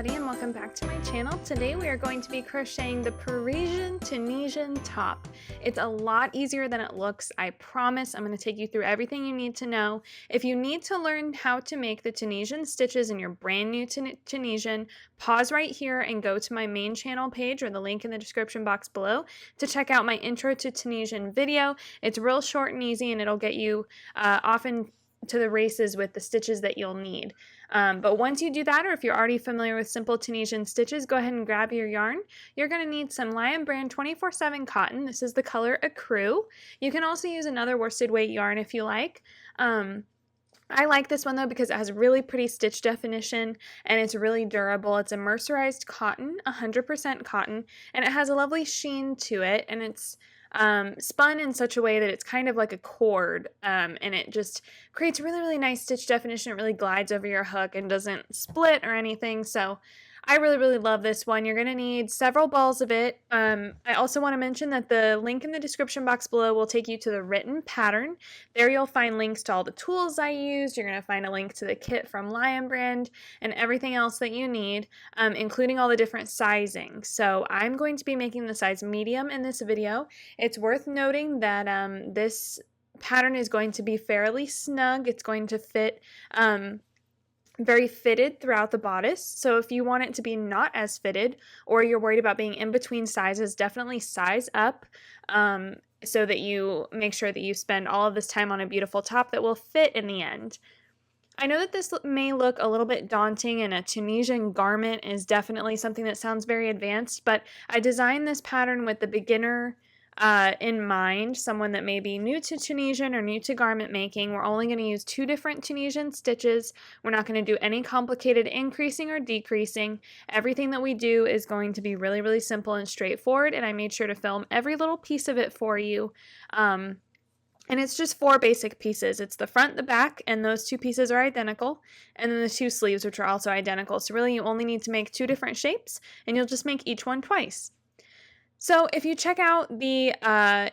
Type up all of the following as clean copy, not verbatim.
everybody, and welcome back to my channel. Today we are going to be crocheting the Parisian Tunisian top. It's a lot easier than it looks, I promise. I'm going to take you through everything you need to know. If you need to learn how to make the Tunisian stitches and you're brand new to Tunisian, pause right here and go to my main channel page or the link in the description box below to check out my Intro to Tunisian video. It's real short and easy, and it'll get you often to the races with the stitches that you'll need. But once you do that, or if you're already familiar with simple Tunisian stitches, go ahead and grab your yarn. You're going to need some Lion Brand 24/7 cotton. This is the color Ecru. You can also use another worsted weight yarn if you like. I like this one though because it has really pretty stitch definition and it's really durable. It's a mercerized cotton, 100% cotton, and it has a lovely sheen to it, and it's spun in such a way that it's kind of like a cord, and it just creates really nice stitch definition. It really glides over your hook and doesn't split or anything, so I really love this one. You're going to need several balls of it. I also want to mention that the link in the description box below will take you to the written pattern. There you'll find links to all the tools I used. You're going to find a link to the kit from Lion Brand and everything else that you need, including all the different sizing. So I'm going to be making the size medium in this video. It's worth noting that this pattern is going to be fairly snug. It's going to fit very fitted throughout the bodice. So if you want it to be not as fitted, or you're worried about being in between sizes, definitely size up so that you make sure that you spend all of this time on a beautiful top that will fit in the end. I know that this may look a little bit daunting, and a Tunisian garment is definitely something that sounds very advanced, but I designed this pattern with the beginner in mind, someone that may be new to Tunisian or new to garment making. We're only going to use 2 different Tunisian stitches. We're not going to do any complicated increasing or decreasing. Everything that we do is going to be really simple and straightforward, and I made sure to film every little piece of it for you. And it's just 4 basic pieces. It's the front, the back, and those 2 pieces are identical, and then the 2 sleeves, which are also identical. So really you only need to make 2 different shapes, and you'll just make each one twice. So if you check out the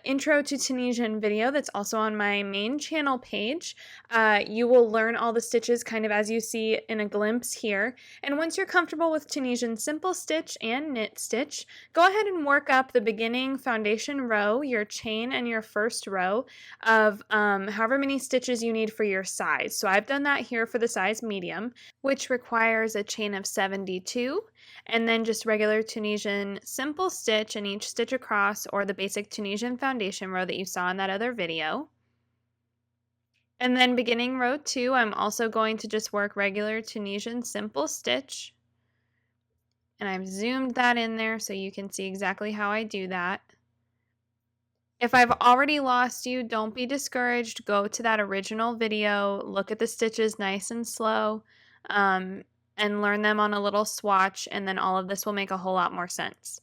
Intro to Tunisian video that's also on my main channel page, you will learn all the stitches kind of as you see in a glimpse here. And once you're comfortable with Tunisian simple stitch and knit stitch, go ahead and work up the beginning foundation row, your chain, and your first row of however many stitches you need for your size. So I've done that here for the size medium, which requires a chain of 72, and then just regular Tunisian simple stitch in each stitch across, or the basic Tunisian foundation row that you saw in that other video. And then beginning row 2, I'm also going to just work regular Tunisian simple stitch, and I've zoomed that in there so you can see exactly how I do that. If I've already lost you, don't be discouraged. Go to that original video, look at the stitches nice and slow, and learn them on a little swatch, and then all of this will make a whole lot more sense.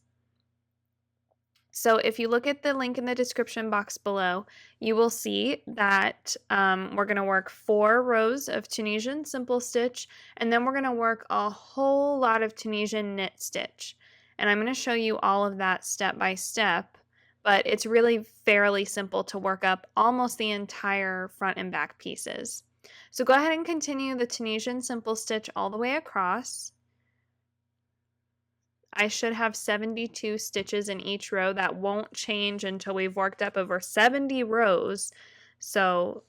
So if you look at the link in the description box below, you will see that we're going to work 4 rows of Tunisian simple stitch, and then we're going to work a whole lot of Tunisian knit stitch. And I'm going to show you all of that step by step, but it's really fairly simple to work up almost the entire front and back pieces. So go ahead and continue the Tunisian simple stitch all the way across. I should have 72 stitches in each row. That won't change until we've worked up over 70 rows. So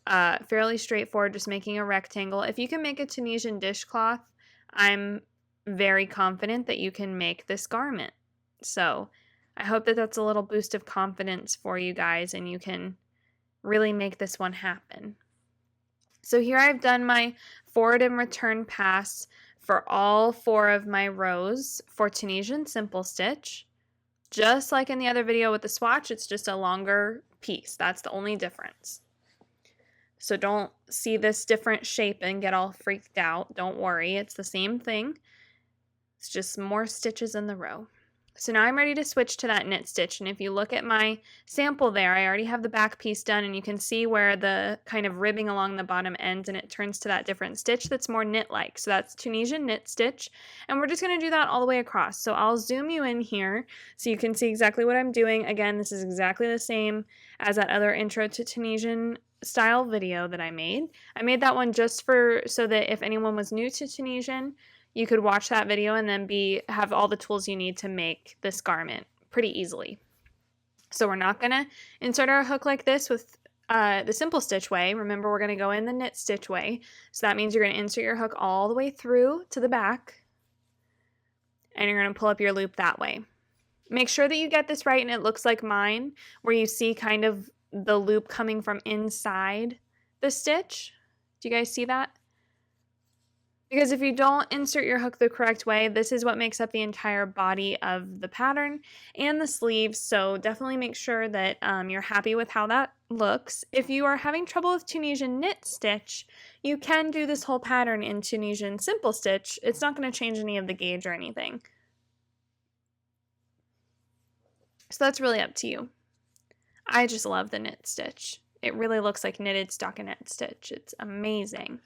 fairly straightforward, just making a rectangle. If you can make a Tunisian dishcloth, I'm very confident that you can make this garment. So I hope that that's a little boost of confidence for you guys, and you can really make this one happen. So here I've done my forward and return pass for all 4 of my rows for Tunisian simple stitch. Just like in the other video with the swatch, it's just a longer piece. That's the only difference. So don't see this different shape and get all freaked out. Don't worry, it's the same thing. It's just more stitches in the row. So now I'm ready to switch to that knit stitch, and if you look at my sample there, I already have the back piece done, and you can see where the kind of ribbing along the bottom ends, and it turns to that different stitch that's more knit-like. So that's Tunisian knit stitch, and we're just going to do that all the way across. So I'll zoom you in here so you can see exactly what I'm doing. Again, this is exactly the same as that other Intro to Tunisian style video that I made. I made that one just so that if anyone was new to Tunisian, you could watch that video and then have all the tools you need to make this garment pretty easily. So we're not going to insert our hook like this with the simple stitch way. Remember, we're going to go in the knit stitch way. So that means you're going to insert your hook all the way through to the back, and you're going to pull up your loop that way. Make sure that you get this right and it looks like mine, where you see kind of the loop coming from inside the stitch. Do you guys see that? Because if you don't insert your hook the correct way, this is what makes up the entire body of the pattern and the sleeves. So definitely make sure that you're happy with how that looks. If you are having trouble with Tunisian knit stitch, you can do this whole pattern in Tunisian simple stitch. It's not going to change any of the gauge or anything. So that's really up to you. I just love the knit stitch. It really looks like knitted stockinette stitch. It's amazing.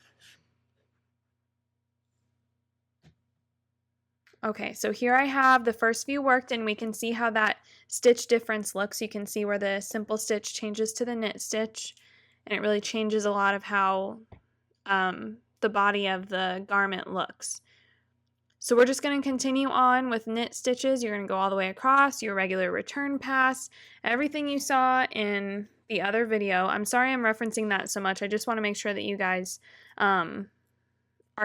Okay, so here I have the first few worked, and we can see how that stitch difference looks. You can see where the simple stitch changes to the knit stitch, and it really changes a lot of how the body of the garment looks. So we're just going to continue on with knit stitches. You're going to go all the way across, your regular return pass, everything you saw in the other video. I'm sorry I'm referencing that so much. I just want to make sure that you guys are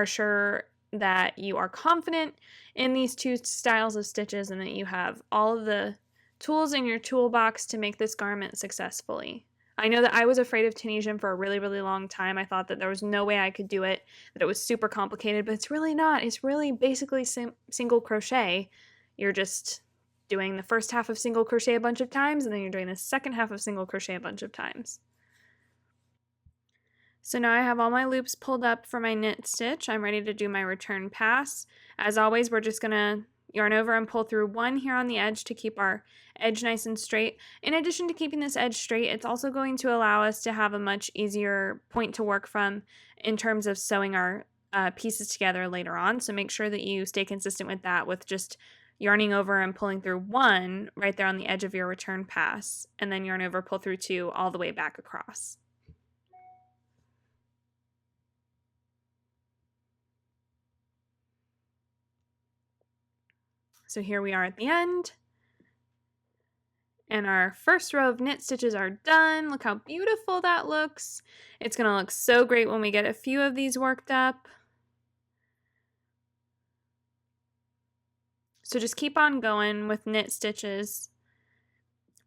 sure that you are confident in these two styles of stitches and that you have all of the tools in your toolbox to make this garment successfully. I know that I was afraid of Tunisian for a really, really long time. I thought that there was no way I could do it, that it was super complicated, but it's really not. It's really basically single crochet. You're just doing the first half of single crochet a bunch of times, and then you're doing the second half of single crochet a bunch of times. So now I have all my loops pulled up for my knit stitch. I'm ready to do my return pass. As always, we're just gonna yarn over and pull through one here on the edge to keep our edge nice and straight. In addition to keeping this edge straight, it's also going to allow us to have a much easier point to work from in terms of sewing our pieces together later on. So make sure that you stay consistent with that, with just yarning over and pulling through one right there on the edge of your return pass, and then yarn over, pull through two all the way back across. So here we are at the end, and our first row of knit stitches are done. Look how beautiful that looks. It's going to look so great when we get a few of these worked up. So just keep on going with knit stitches.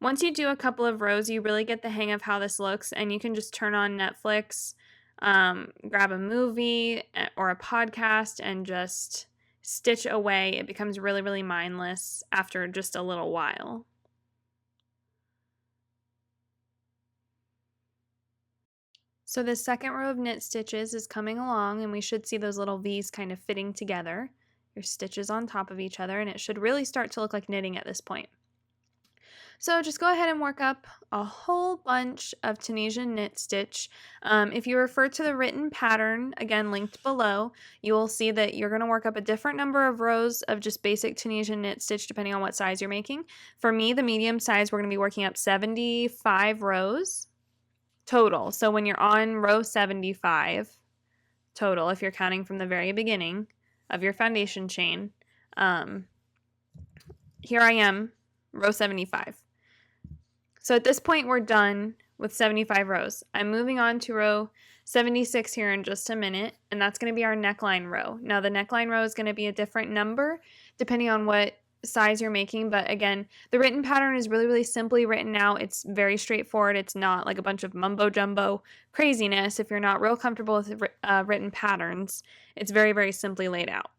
Once you do a couple of rows, you really get the hang of how this looks, and you can just turn on Netflix, grab a movie or a podcast, and just stitch away. It becomes really, really mindless after just a little while. So the second row of knit stitches is coming along, and we should see those little V's kind of fitting together, your stitches on top of each other, and it should really start to look like knitting at this point. So just go ahead and work up a whole bunch of Tunisian knit stitch. If you refer to the written pattern, again linked below, you will see that you're going to work up a different number of rows of just basic Tunisian knit stitch depending on what size you're making. For me, the medium size, we're going to be working up 75 rows total. So when you're on row 75 total, if you're counting from the very beginning of your foundation chain, here I am, row 75. So at this point, we're done with 75 rows. I'm moving on to row 76 here in just a minute, and that's going to be our neckline row. Now, the neckline row is going to be a different number depending on what size you're making, but again, the written pattern is really, really simply written out. It's very straightforward. It's not like a bunch of mumbo-jumbo craziness. If you're not real comfortable with written patterns, it's very, very simply laid out.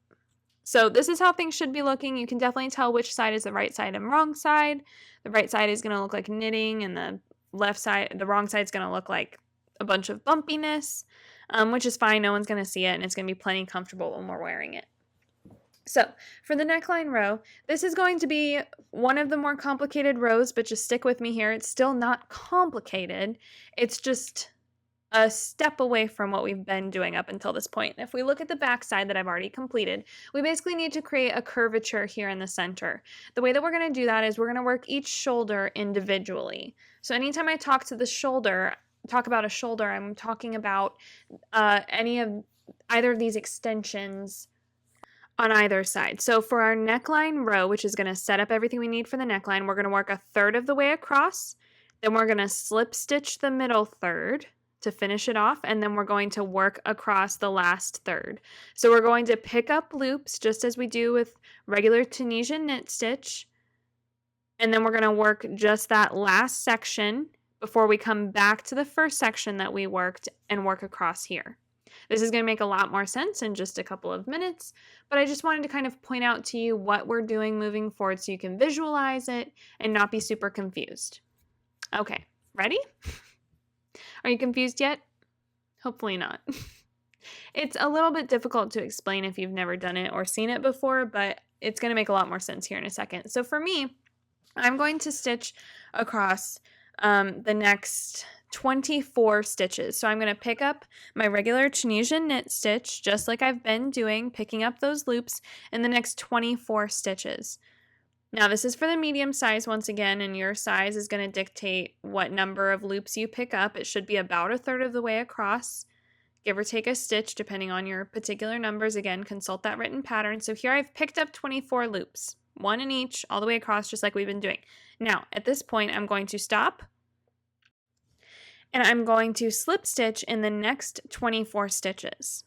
So this is how things should be looking. You can definitely tell which side is the right side and wrong side. The right side is going to look like knitting, and the wrong side is going to look like a bunch of bumpiness, which is fine. No one's going to see it, and it's going to be plenty comfortable when we're wearing it. So for the neckline row, this is going to be one of the more complicated rows, but just stick with me here. It's still not complicated. It's just a step away from what we've been doing up until this point. If we look at the back side that I've already completed, we basically need to create a curvature here in the center. The way that we're going to do that is we're going to work each shoulder individually. So anytime I talk about a shoulder, I'm talking about either of these extensions on either side. So for our neckline row, which is going to set up everything we need for the neckline, we're going to work a third of the way across. Then we're going to slip stitch the middle third to finish it off, and then we're going to work across the last third. So we're going to pick up loops just as we do with regular Tunisian knit stitch, and then we're going to work just that last section before we come back to the first section that we worked and work across here. This is going to make a lot more sense in just a couple of minutes, but I just wanted to kind of point out to you what we're doing moving forward so you can visualize it and not be super confused. Okay, ready? Are you confused yet? Hopefully not. It's a little bit difficult to explain if you've never done it or seen it before, but it's going to make a lot more sense here in a second. So for me, I'm going to stitch across the next 24 stitches. So I'm going to pick up my regular Tunisian knit stitch, just like I've been doing, picking up those loops in the next 24 stitches. Now this is for the medium size once again, and your size is going to dictate what number of loops you pick up. It should be about a third of the way across, give or take a stitch depending on your particular numbers. Again, consult that written pattern. So here I've picked up 24 loops, one in each, all the way across, just like we've been doing. Now at this point I'm going to stop, and I'm going to slip stitch in the next 24 stitches.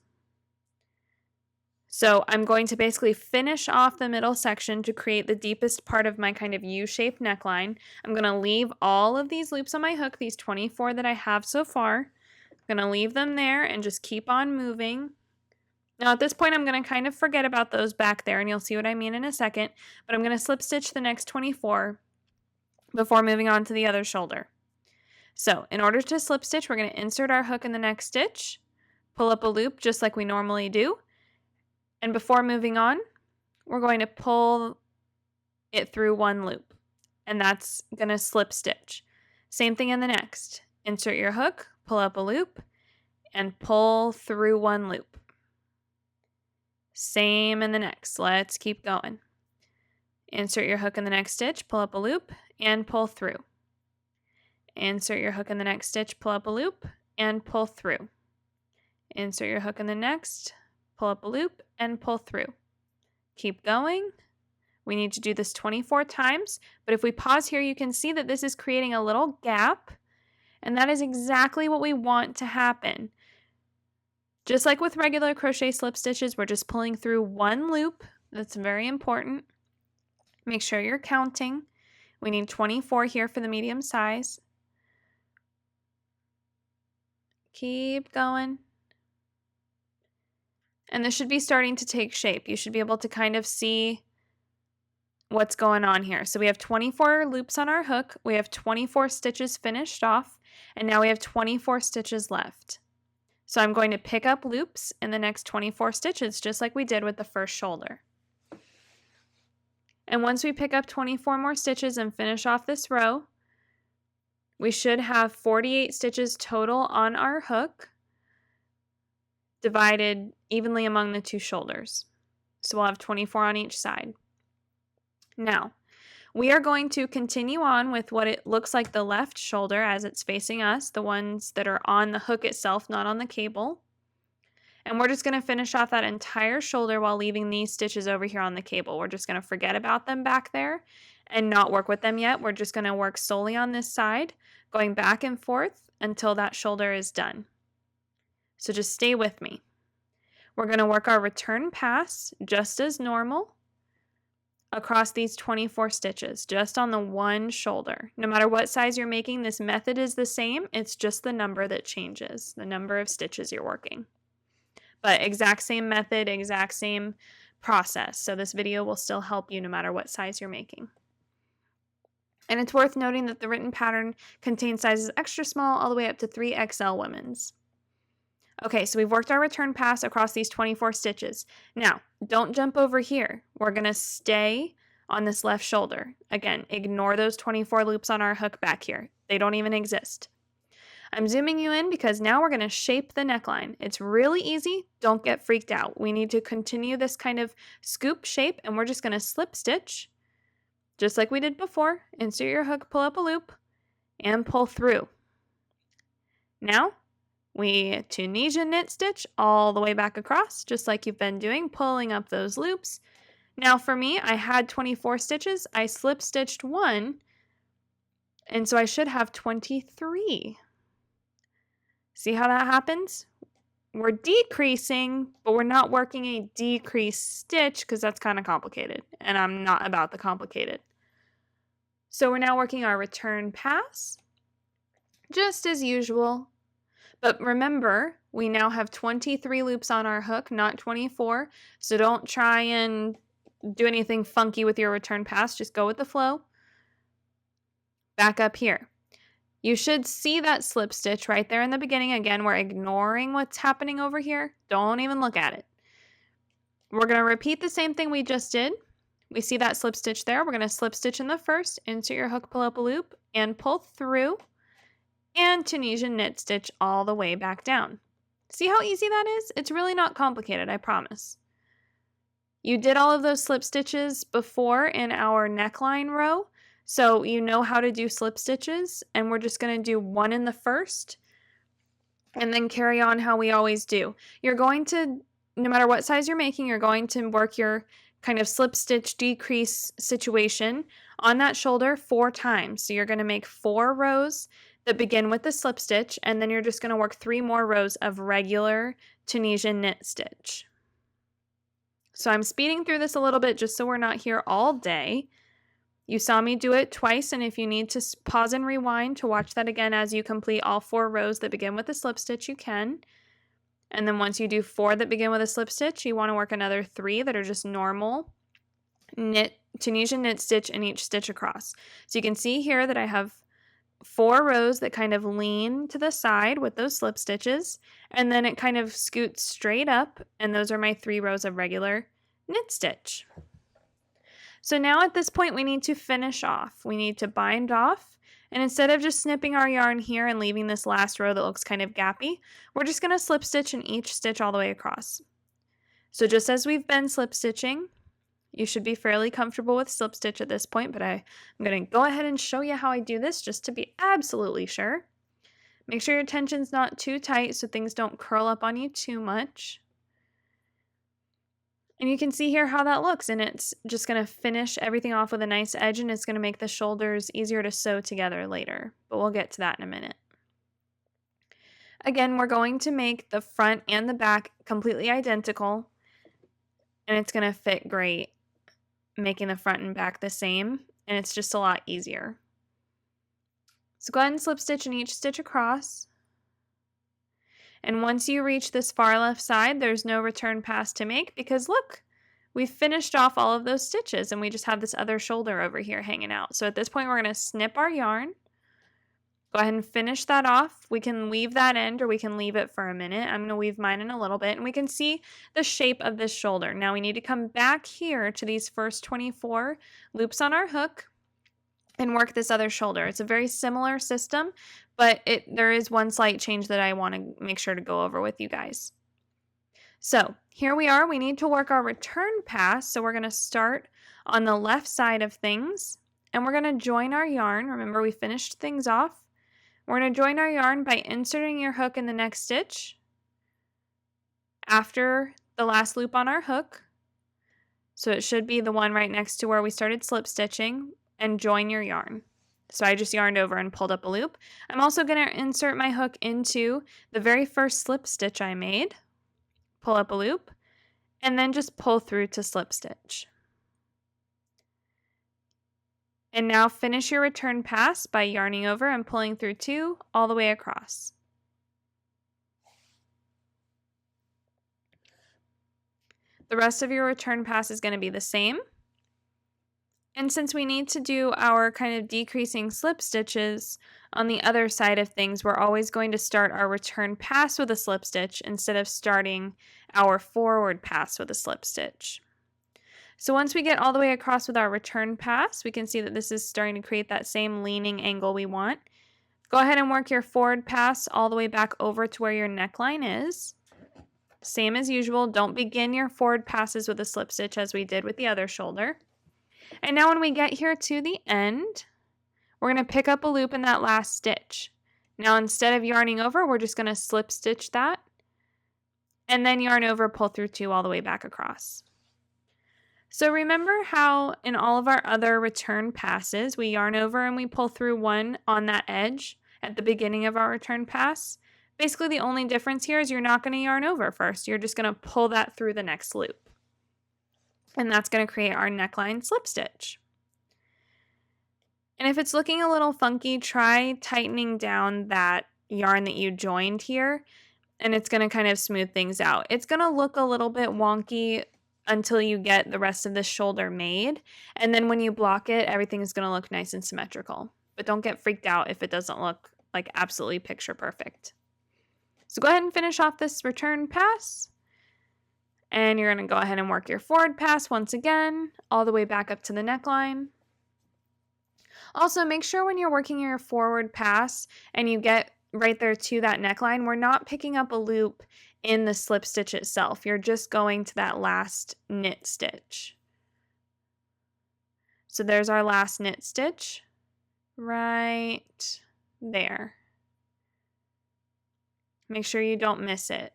So I'm going to basically finish off the middle section to create the deepest part of my kind of U-shaped neckline. I'm going to leave all of these loops on my hook, these 24 that I have so far. I'm going to leave them there and just keep on moving. Now at this point I'm going to kind of forget about those back there, and you'll see what I mean in a second, but I'm going to slip stitch the next 24 before moving on to the other shoulder. So in order to slip stitch, we're going to insert our hook in the next stitch, pull up a loop just like we normally do, and before moving on, we're going to pull it through one loop, and that's going to slip stitch. Same thing in the next. Insert your hook, pull up a loop, and pull through one loop. Same in the next. Let's keep going. Insert your hook in the next stitch, pull up a loop, and pull through. Insert your hook in the next stitch, pull up a loop, and pull through. Insert your hook in the next, pull up a loop, and pull through. Keep going. We need to do this 24 times, but if we pause here, you can see that this is creating a little gap, and that is exactly what we want to happen. Just like with regular crochet slip stitches, we're just pulling through one loop. That's very important. Make sure you're counting. We need 24 here for the medium size. Keep going. And this should be starting to take shape. You should be able to kind of see what's going on here. So we have 24 loops on our hook. We have 24 stitches finished off, and now we have 24 stitches left. So I'm going to pick up loops in the next 24 stitches, just like we did with the first shoulder. And once we pick up 24 more stitches and finish off this row, we should have 48 stitches total on our hook, divided evenly among the two shoulders. So we'll have 24 on each side. Now, we are going to continue on with what it looks like the left shoulder as it's facing us, the ones that are on the hook itself, not on the cable. And we're just going to finish off that entire shoulder while leaving these stitches over here on the cable. We're just going to forget about them back there and not work with them yet. We're just going to work solely on this side, going back and forth until that shoulder is done. So just stay with me. We're going to work our return pass just as normal across these 24 stitches, just on the one shoulder. No matter what size you're making, this method is the same. It's just the number that changes, the number of stitches you're working. But exact same method, exact same process. So this video will still help you no matter what size you're making. And it's worth noting that the written pattern contains sizes extra small all the way up to 3XL women's. Okay, so we've worked our return pass across these 24 stitches. Now, don't jump over here. We're going to stay on this left shoulder. Again, ignore those 24 loops on our hook back here. They don't even exist. I'm zooming you in because now we're going to shape the neckline. It's really easy. Don't get freaked out. We need to continue this kind of scoop shape, and we're just going to slip stitch, just like we did before. Insert your hook, pull up a loop, and pull through. Now, We Tunisian knit stitch all the way back across, just like you've been doing, pulling up those loops. Now for me, I had 24 stitches. I slip stitched one, and so I should have 23. See how that happens? We're decreasing, but we're not working a decreased stitch because that's kind of complicated, and I'm not about the complicated. So we're now working our return pass, just as usual. But remember, we now have 23 loops on our hook, not 24. So don't try and do anything funky with your return pass. Just go with the flow. Back up here. You should see that slip stitch right there in the beginning. Again, we're ignoring what's happening over here. Don't even look at it. We're going to repeat the same thing we just did. We see that slip stitch there. We're going to slip stitch in the first, insert your hook, pull up a loop, and pull through, and Tunisian knit stitch all the way back down. See how easy that is? It's really not complicated, I promise. You did all of those slip stitches before in our neckline row, so you know how to do slip stitches, and we're just going to do one in the first and then carry on how we always do. You're going to, no matter what size you're making, you're going to work your kind of slip stitch decrease situation on that shoulder 4 times. So you're going to make 4 rows that begin with the slip stitch, and then you're just going to work 3 more rows of regular Tunisian knit stitch. So I'm speeding through this a little bit just so we're not here all day. You saw me do it twice, and if you need to pause and rewind to watch that again as you complete all 4 rows that begin with a slip stitch, you can. And then once you do 4 that begin with a slip stitch, you want to work another 3 that are just normal Tunisian knit stitch in each stitch across. So you can see here that I have 4 rows that kind of lean to the side with those slip stitches, and then it kind of scoots straight up, and those are my 3 rows of regular knit stitch. So now at this point we need to finish off. We need to bind off, and instead of just snipping our yarn here and leaving this last row that looks kind of gappy, we're just going to slip stitch in each stitch all the way across. So just as we've been slip stitching, you should be fairly comfortable with slip stitch at this point, but I'm going to go ahead and show you how I do this just to be absolutely sure. Make sure your tension's not too tight so things don't curl up on you too much. And you can see here how that looks, and it's just going to finish everything off with a nice edge, and it's going to make the shoulders easier to sew together later, but we'll get to that in a minute. Again, we're going to make the front and the back completely identical, and it's going to fit great, making the front and back the same, and it's just a lot easier. So go ahead and slip stitch in each stitch across. And once you reach this far left side, there's no return pass to make because look, we've finished off all of those stitches and we just have this other shoulder over here hanging out. So at this point, we're going to snip our yarn. Go ahead and finish that off. We can leave that end or we can leave it for a minute. I'm going to weave mine in a little bit and we can see the shape of this shoulder. Now we need to come back here to these first 24 loops on our hook and work this other shoulder. It's a very similar system, but there is one slight change that I want to make sure to go over with you guys. So here we are. We need to work our return pass. So we're going to start on the left side of things and we're going to join our yarn. Remember, we finished things off. We're going to join our yarn by inserting your hook in the next stitch after the last loop on our hook. So it should be the one right next to where we started slip stitching, and join your yarn. So I just yarned over and pulled up a loop. I'm also going to insert my hook into the very first slip stitch I made, pull up a loop, and then just pull through to slip stitch. And now finish your return pass by yarning over and pulling through 2 all the way across. The rest of your return pass is going to be the same. And since we need to do our kind of decreasing slip stitches on the other side of things, we're always going to start our return pass with a slip stitch instead of starting our forward pass with a slip stitch. So once we get all the way across with our return pass, we can see that this is starting to create that same leaning angle we want. Go ahead and work your forward pass all the way back over to where your neckline is. Same as usual, don't begin your forward passes with a slip stitch as we did with the other shoulder. And now when we get here to the end, we're going to pick up a loop in that last stitch. Now instead of yarning over, we're just going to slip stitch that and then yarn over, pull through 2 all the way back across. So remember how in all of our other return passes, we yarn over and we pull through 1 on that edge at the beginning of our return pass? Basically, the only difference here is you're not going to yarn over first. You're just going to pull that through the next loop. And that's going to create our neckline slip stitch. And if it's looking a little funky, try tightening down that yarn that you joined here, and it's going to kind of smooth things out. It's going to look a little bit wonky until you get the rest of the shoulder made, and then when you block it, everything is going to look nice and symmetrical. But don't get freaked out if it doesn't look like absolutely picture perfect. So go ahead and finish off this return pass, and you're going to go ahead and work your forward pass once again, all the way back up to the neckline. Also, make sure when you're working your forward pass and you get right there to that neckline, we're not picking up a loop in the slip stitch itself. You're just going to that last knit stitch. So there's our last knit stitch right there. Make sure you don't miss it.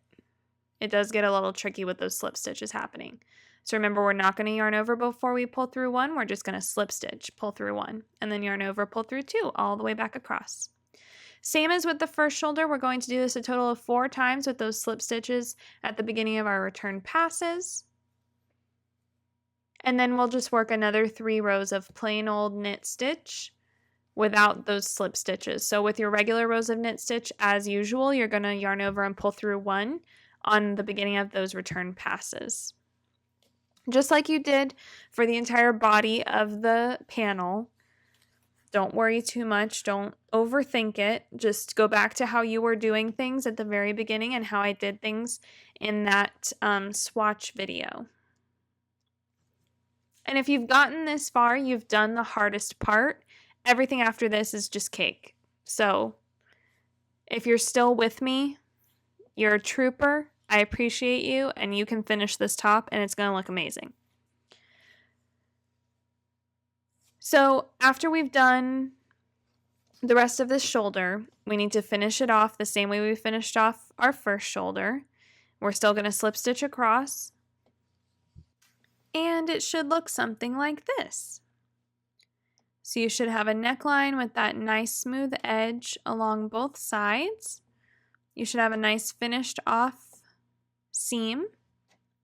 It does get a little tricky with those slip stitches happening. So remember, we're not going to yarn over before we pull through 1. We're just going to slip stitch, pull through 1, and then yarn over, pull through 2, all the way back across. Same as with the first shoulder, we're going to do this a total of 4 times with those slip stitches at the beginning of our return passes. And then we'll just work another 3 rows of plain old knit stitch without those slip stitches. So with your regular rows of knit stitch, as usual, you're going to yarn over and pull through 1 on the beginning of those return passes. Just like you did for the entire body of the panel. Don't worry too much. Don't overthink it. Just go back to how you were doing things at the very beginning and how I did things in that swatch video. And if you've gotten this far, you've done the hardest part. Everything after this is just cake. So if you're still with me, you're a trooper. I appreciate you, and you can finish this top, and it's going to look amazing. So after we've done the rest of this shoulder, we need to finish it off the same way we finished off our first shoulder. We're still going to slip stitch across, and it should look something like this. So you should have a neckline with that nice smooth edge along both sides. You should have a nice finished off seam.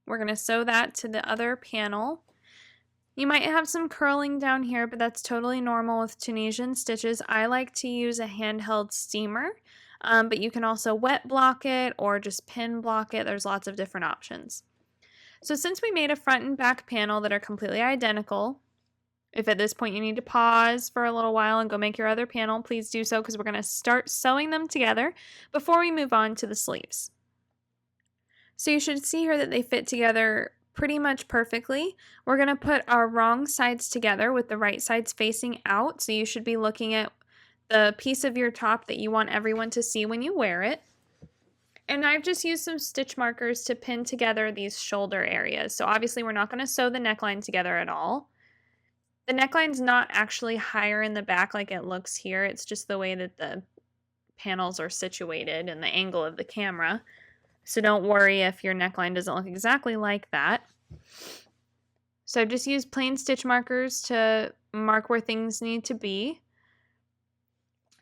We're going to sew that to the other panel. You might have some curling down here, but that's totally normal with Tunisian stitches. I like to use a handheld steamer, but you can also wet block it or just pin block it. There's lots of different options. So since we made a front and back panel that are completely identical, if at this point you need to pause for a little while and go make your other panel, please do so, because we're going to start sewing them together before we move on to the sleeves. So you should see here that they fit together pretty much perfectly. We're going to put our wrong sides together with the right sides facing out. So you should be looking at the piece of your top that you want everyone to see when you wear it. And I've just used some stitch markers to pin together these shoulder areas. So obviously we're not going to sew the neckline together at all. The neckline's not actually higher in the back like it looks here. It's just the way that the panels are situated and the angle of the camera. So don't worry if your neckline doesn't look exactly like that. So I've just used plain stitch markers to mark where things need to be.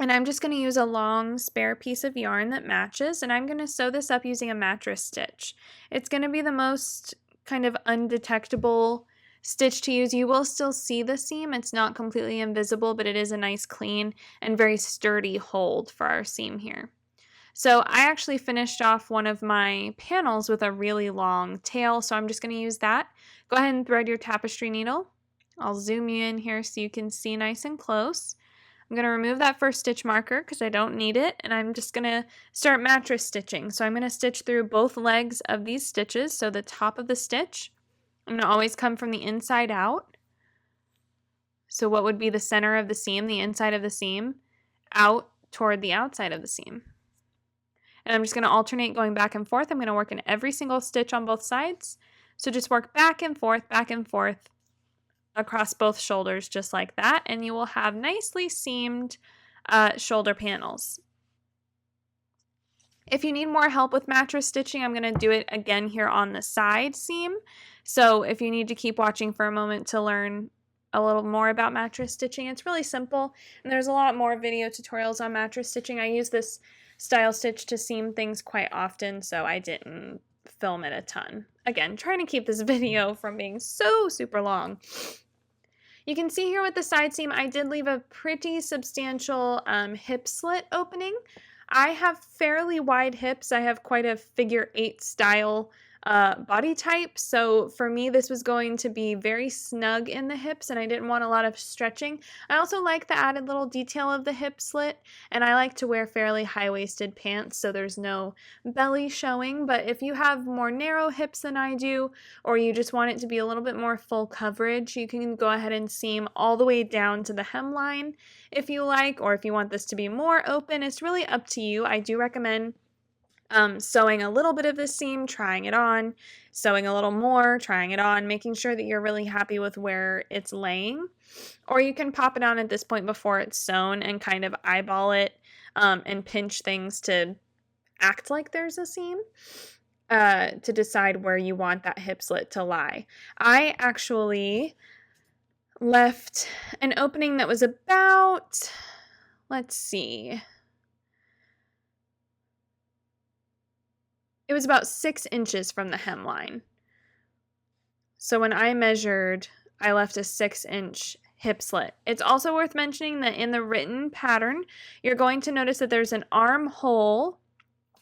And I'm just going to use a long spare piece of yarn that matches, and I'm going to sew this up using a mattress stitch. It's going to be the most kind of undetectable stitch to use. You will still see the seam. It's not completely invisible, but it is a nice, clean, and very sturdy hold for our seam here. So I actually finished off one of my panels with a really long tail, so I'm just going to use that. Go ahead and thread your tapestry needle. I'll zoom you in here so you can see nice and close. I'm going to remove that first stitch marker because I don't need it, and I'm just going to start mattress stitching. So I'm going to stitch through both legs of these stitches, so the top of the stitch. I'm going to always come from the inside out. So what would be the center of the seam, the inside of the seam, out toward the outside of the seam. And I'm just going to alternate going back and forth. I'm going to work in every single stitch on both sides. So just work back and forth across both shoulders just like that. And you will have nicely seamed shoulder panels. If you need more help with mattress stitching, I'm going to do it again here on the side seam. So if you need to keep watching for a moment to learn a little more about mattress stitching, it's really simple. And there's a lot more video tutorials on mattress stitching. I use this style stitch to seam things quite often, so I didn't film it a ton. Again, trying to keep this video from being so super long. You can see here with the side seam, I did leave a pretty substantial hip slit opening. I have fairly wide hips. I have quite a figure 8 style body type. So for me, this was going to be very snug in the hips and I didn't want a lot of stretching. I also like the added little detail of the hip slit, and I like to wear fairly high-waisted pants so there's no belly showing. But if you have more narrow hips than I do, or you just want it to be a little bit more full coverage, you can go ahead and seam all the way down to the hemline if you like, or if you want this to be more open, it's really up to you. I do recommend sewing a little bit of the seam, trying it on, sewing a little more, trying it on, making sure that you're really happy with where it's laying. Or you can pop it on at this point before it's sewn and kind of eyeball it and pinch things to act like there's a seam to decide where you want that hip slit to lie. I actually left an opening that was about, let's see, it was about 6 inches from the hemline. So when I measured, I left a 6-inch hip slit. It's also worth mentioning that in the written pattern, you're going to notice that there's an armhole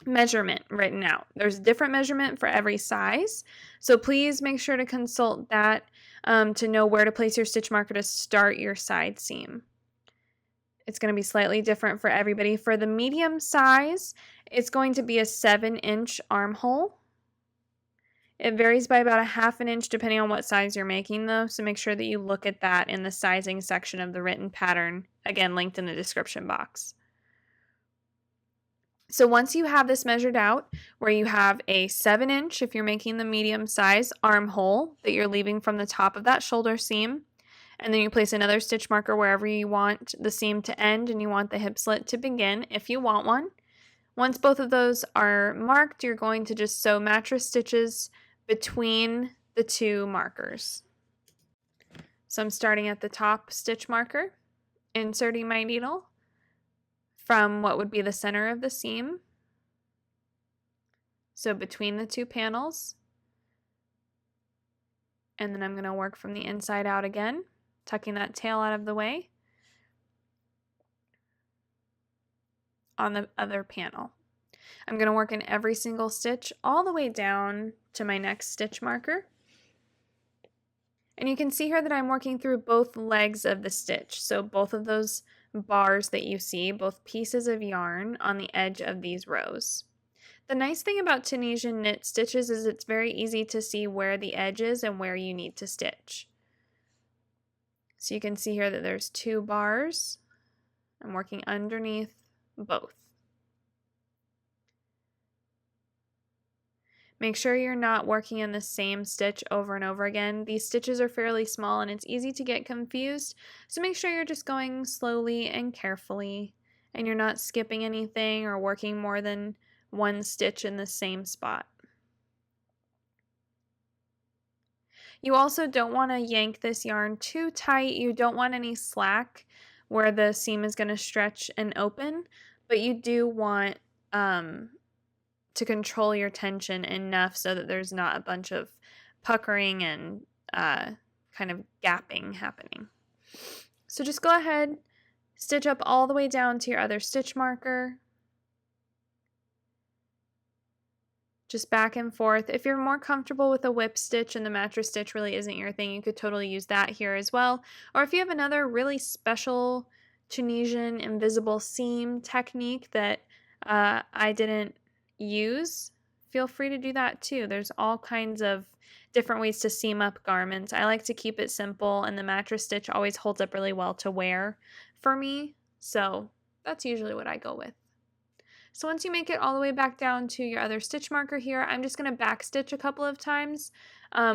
measurement written out. There's a different measurement for every size. So please make sure to consult that to know where to place your stitch marker to start your side seam. It's going to be slightly different for everybody. For the medium size, it's going to be a 7-inch armhole. It varies by about a 1/2 inch depending on what size you're making though, so make sure that you look at that in the sizing section of the written pattern, again linked in the description box. So once you have this measured out, where you have a 7-inch, if you're making the medium size, armhole that you're leaving from the top of that shoulder seam, and then you place another stitch marker wherever you want the seam to end and you want the hip slit to begin if you want one. Once both of those are marked, you're going to just sew mattress stitches between the 2 markers. So I'm starting at the top stitch marker, inserting my needle from what would be the center of the seam, so between the 2 panels, and then I'm going to work from the inside out again, tucking that tail out of the way on the other panel. I'm going to work in every single stitch all the way down to my next stitch marker. And you can see here that I'm working through both legs of the stitch, so both of those bars that you see, both pieces of yarn on the edge of these rows. The nice thing about Tunisian knit stitches is it's very easy to see where the edge is and where you need to stitch. So you can see here that there's 2 bars. I'm working underneath both. Make sure you're not working in the same stitch over and over again. These stitches are fairly small and it's easy to get confused, so make sure you're just going slowly and carefully and you're not skipping anything or working more than 1 stitch in the same spot. You also don't want to yank this yarn too tight. You don't want any slack where the seam is going to stretch and open, but you do want to control your tension enough so that there's not a bunch of puckering and kind of gapping happening. So just go ahead, stitch up all the way down to your other stitch marker. Just back and forth. If you're more comfortable with a whip stitch and the mattress stitch really isn't your thing, you could totally use that here as well. Or if you have another really special Tunisian invisible seam technique that I didn't use, feel free to do that too. There's all kinds of different ways to seam up garments. I like to keep it simple, and the mattress stitch always holds up really well to wear for me, so that's usually what I go with. So once you make it all the way back down to your other stitch marker here, I'm just going to back stitch a couple of times,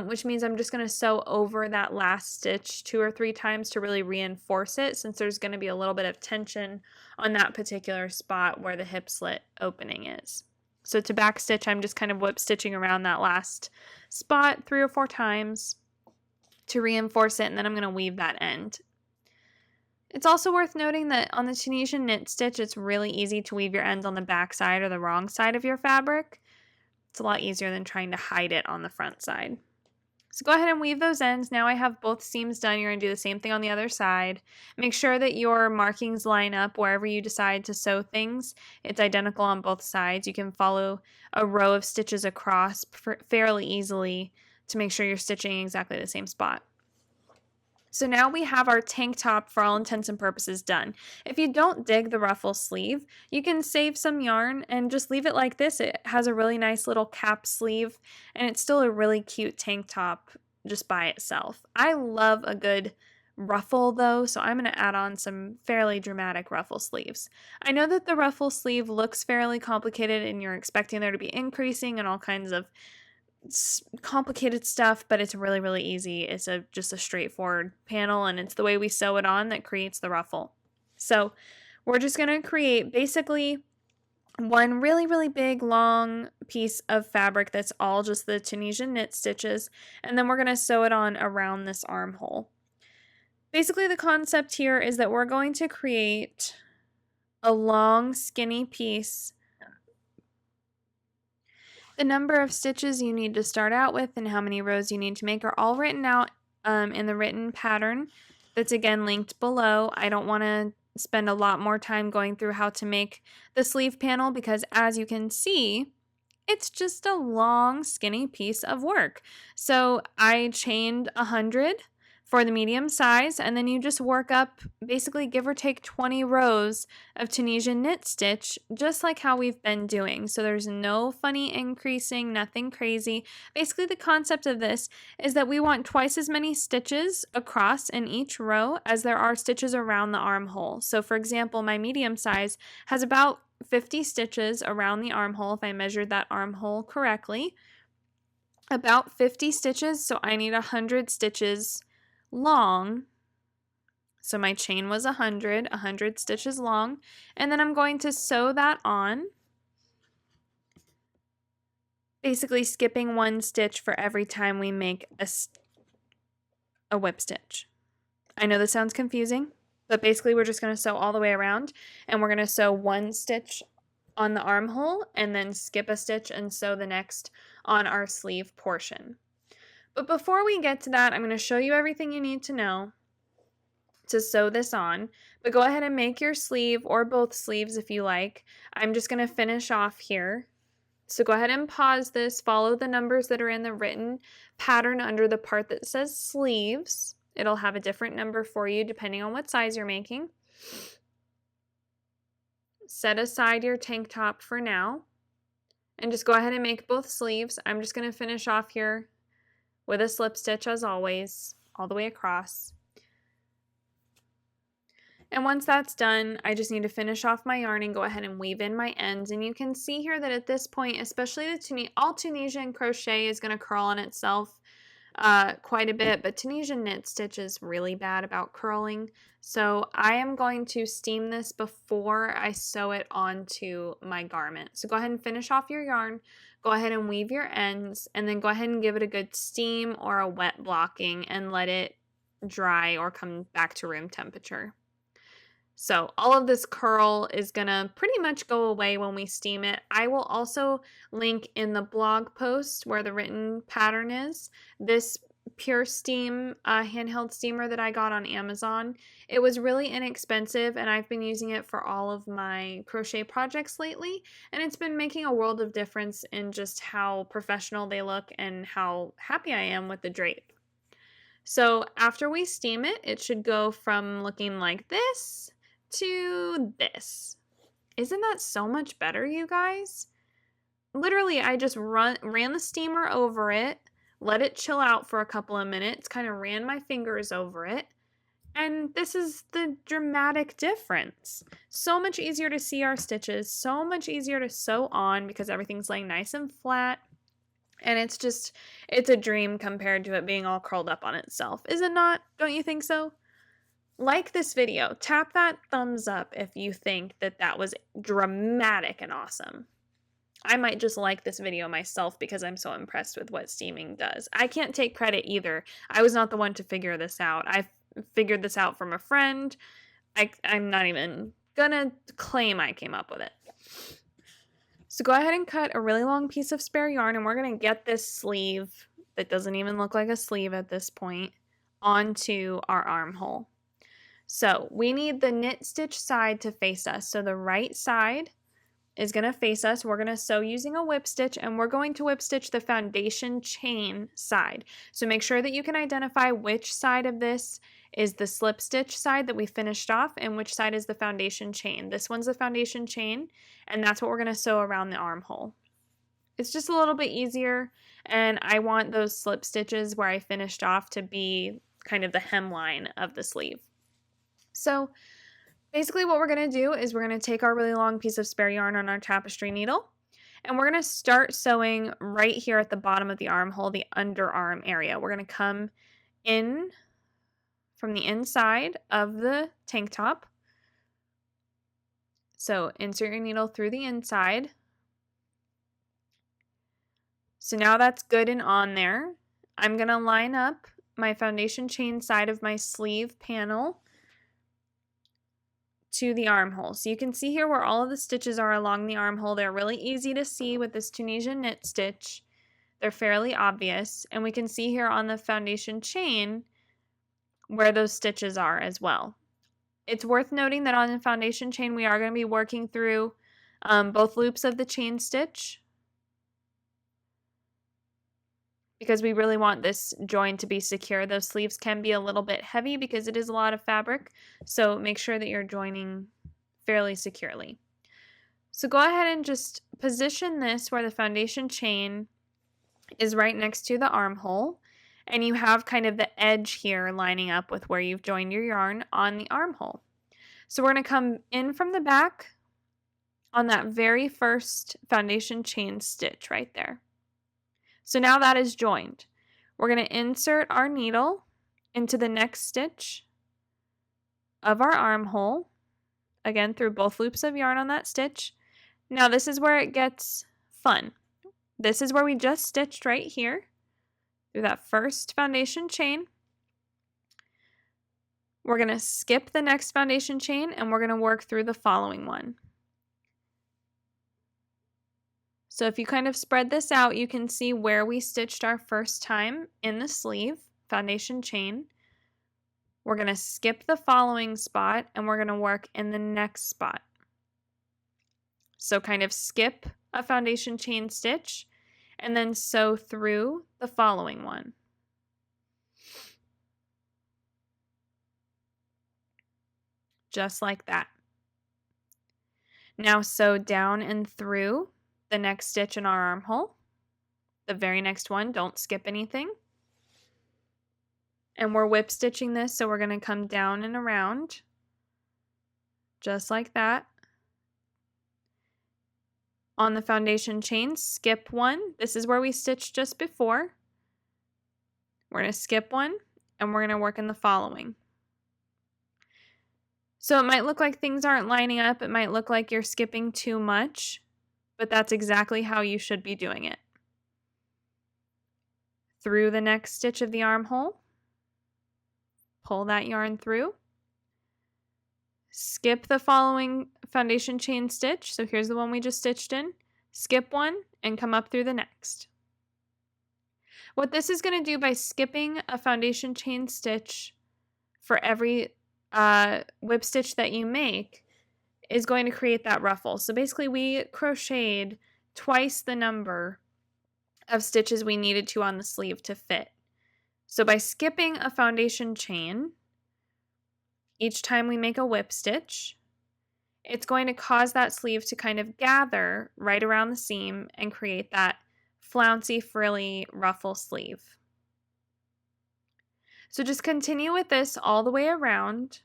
which means I'm just going to sew over that last stitch 2 or 3 times to really reinforce it, since there's going to be a little bit of tension on that particular spot where the hip slit opening is. So to back stitch, I'm just kind of whip stitching around that last spot 3 or 4 times to reinforce it, and then I'm going to weave that end. It's also worth noting that on the Tunisian knit stitch, it's really easy to weave your ends on the back side or the wrong side of your fabric. It's a lot easier than trying to hide it on the front side. So go ahead and weave those ends. Now I have both seams done. You're going to do the same thing on the other side. Make sure that your markings line up wherever you decide to sew things. It's identical on both sides. You can follow a row of stitches across fairly easily to make sure you're stitching exactly the same spot. So now we have our tank top for all intents and purposes done. If you don't dig the ruffle sleeve, you can save some yarn and just leave it like this. It has a really nice little cap sleeve and it's still a really cute tank top just by itself. I love a good ruffle though, so I'm going to add on some fairly dramatic ruffle sleeves. I know that the ruffle sleeve looks fairly complicated and you're expecting there to be increasing and all kinds of complicated stuff, but it's really, really easy. It's just a straightforward panel, and it's the way we sew it on that creates the ruffle. So we're just going to create basically one really, really big long piece of fabric that's all just the Tunisian knit stitches, and then we're going to sew it on around this armhole. Basically the concept here is that we're going to create a long skinny piece. The number of stitches you need to start out with and how many rows you need to make are all written out in the written pattern that's again linked below. I don't want to spend a lot more time going through how to make the sleeve panel because as you can see, it's just a long skinny piece of work. So I chained 100 for the medium size, and then you just work up basically give or take 20 rows of Tunisian knit stitch, just like how we've been doing. So there's no funny increasing, nothing crazy. Basically the concept of this is that we want twice as many stitches across in each row as there are stitches around the armhole. So for example, my medium size has about 50 stitches around the armhole if I measured that armhole correctly. About 50 stitches, so I need 100 stitches long. So my chain was 100 stitches long, and then I'm going to sew that on, basically skipping one stitch for every time we make a whip stitch. I know this sounds confusing, but basically we're just going to sew all the way around, and we're going to sew one stitch on the armhole and then skip a stitch and sew the next on our sleeve portion. But before we get to that, I'm going to show you everything you need to know to sew this on. But go ahead and make your sleeve or both sleeves if you like. I'm just going to finish off here. So go ahead and pause this. Follow the numbers that are in the written pattern under the part that says sleeves. It'll have a different number for you depending on what size you're making. Set aside your tank top for now. And just go ahead and make both sleeves. I'm just going to finish off here with a slip stitch as always, all the way across. And once that's done, I just need to finish off my yarn and go ahead and weave in my ends. And you can see here that at this point, especially all Tunisian crochet is going to curl on itself quite a bit, but Tunisian knit stitch is really bad about curling. So I am going to steam this before I sew it onto my garment. So go ahead and finish off your yarn. Go ahead and weave your ends, and then go ahead and give it a good steam or a wet blocking and let it dry or come back to room temperature. So all of this curl is going to pretty much go away when we steam it. I will also link in the blog post where the written pattern is this Pure Steam handheld steamer that I got on Amazon. It was really inexpensive and I've been using it for all of my crochet projects lately, and it's been making a world of difference in just how professional they look and how happy I am with the drape. So after we steam it, it should go from looking like this to this. Isn't that so much better, you guys? Literally, I just ran the steamer over it, let it chill out for a couple of minutes, kind of ran my fingers over it, and this is the dramatic difference. So much easier to see our stitches, so much easier to sew on because everything's laying nice and flat, and it's a dream compared to it being all curled up on itself. Is it not? Don't you think so? Like this video, tap that thumbs up if you think that was dramatic and awesome. I might just like this video myself because I'm so impressed with what steaming does. I can't take credit either. I was not the one to figure this out. I figured this out from a friend. I'm not even gonna claim I came up with it. So go ahead and cut a really long piece of spare yarn, and we're gonna get this sleeve that doesn't even look like a sleeve at this point onto our armhole. So we need the knit stitch side to face us. So the right side is going to face us. We're going to sew using a whip stitch, and we're going to whip stitch the foundation chain side. So make sure that you can identify which side of this is the slip stitch side that we finished off and which side is the foundation chain. This one's the foundation chain, and that's what we're going to sew around the armhole. It's just a little bit easier, and I want those slip stitches where I finished off to be kind of the hemline of the sleeve. So basically what we're going to do is we're going to take our really long piece of spare yarn on our tapestry needle, and we're going to start sewing right here at the bottom of the armhole, the underarm area. We're going to come in from the inside of the tank top. So insert your needle through the inside. So now that's good and on there. I'm going to line up my foundation chain side of my sleeve panel to the armhole. So you can see here where all of the stitches are along the armhole. They're really easy to see with this Tunisian knit stitch. They're fairly obvious, and we can see here on the foundation chain where those stitches are as well. It's worth noting that on the foundation chain we are going to be working through both loops of the chain stitch, because we really want this join to be secure. Those sleeves can be a little bit heavy because it is a lot of fabric, so make sure that you're joining fairly securely. So go ahead and just position this where the foundation chain is right next to the armhole, and you have kind of the edge here lining up with where you've joined your yarn on the armhole. So we're going to come in from the back on that very first foundation chain stitch right there. So now that is joined. We're going to insert our needle into the next stitch of our armhole, again through both loops of yarn on that stitch. Now this is where it gets fun. This is where we just stitched right here through that first foundation chain. We're going to skip the next foundation chain, and we're going to work through the following one. So if you kind of spread this out, you can see where we stitched our first time in the sleeve, foundation chain. We're going to skip the following spot, and we're going to work in the next spot. So kind of skip a foundation chain stitch, and then sew through the following one. Just like that. Now sew down and through the next stitch in our armhole, the very next one, don't skip anything. And we're whip stitching this, so we're going to come down and around, just like that. On the foundation chain, skip one. This is where we stitched just before. We're going to skip one, and we're going to work in the following. So it might look like things aren't lining up. It might look like you're skipping too much, but that's exactly how you should be doing it. Through the next stitch of the armhole, pull that yarn through, skip the following foundation chain stitch. So here's the one we just stitched in, skip one, and come up through the next. What this is going to do by skipping a foundation chain stitch for every whip stitch that you make is going to create that ruffle. So basically we crocheted twice the number of stitches we needed to on the sleeve to fit. So by skipping a foundation chain each time we make a whip stitch, it's going to cause that sleeve to kind of gather right around the seam and create that flouncy, frilly ruffle sleeve. So just continue with this all the way around.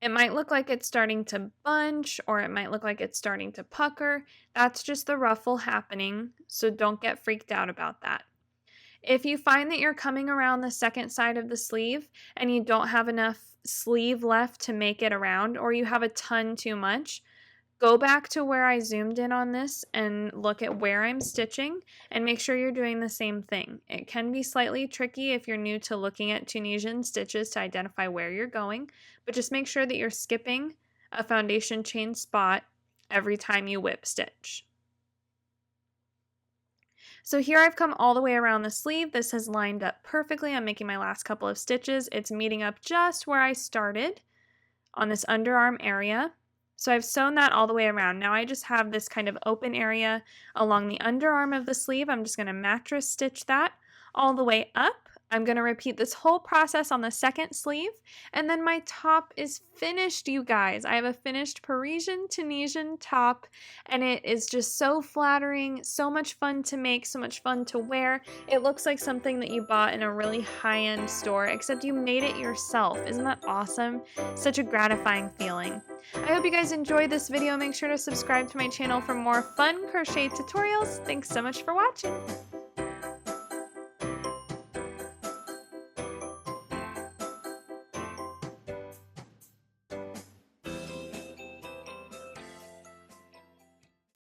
It might look like it's starting to bunch, or it might look like it's starting to pucker. That's just the ruffle happening, so don't get freaked out about that. If you find that you're coming around the second side of the sleeve and you don't have enough sleeve left to make it around, or you have a ton too much, Go back to where I zoomed in on this and look at where I'm stitching and make sure you're doing the same thing. It can be slightly tricky if you're new to looking at Tunisian stitches to identify where you're going, but just make sure that you're skipping a foundation chain spot every time you whip stitch. So here I've come all the way around the sleeve. This has lined up perfectly. I'm making my last couple of stitches. It's meeting up just where I started on this underarm area. So I've sewn that all the way around. Now I just have this kind of open area along the underarm of the sleeve. I'm just going to mattress stitch that all the way up. I'm going to repeat this whole process on the second sleeve, and then my top is finished, you guys. I have a finished Parisian Tunisian top, and it is just so flattering, so much fun to make, so much fun to wear. It looks like something that you bought in a really high-end store, except you made it yourself. Isn't that awesome? Such a gratifying feeling. I hope you guys enjoyed this video. Make sure to subscribe to my channel for more fun crochet tutorials. Thanks so much for watching.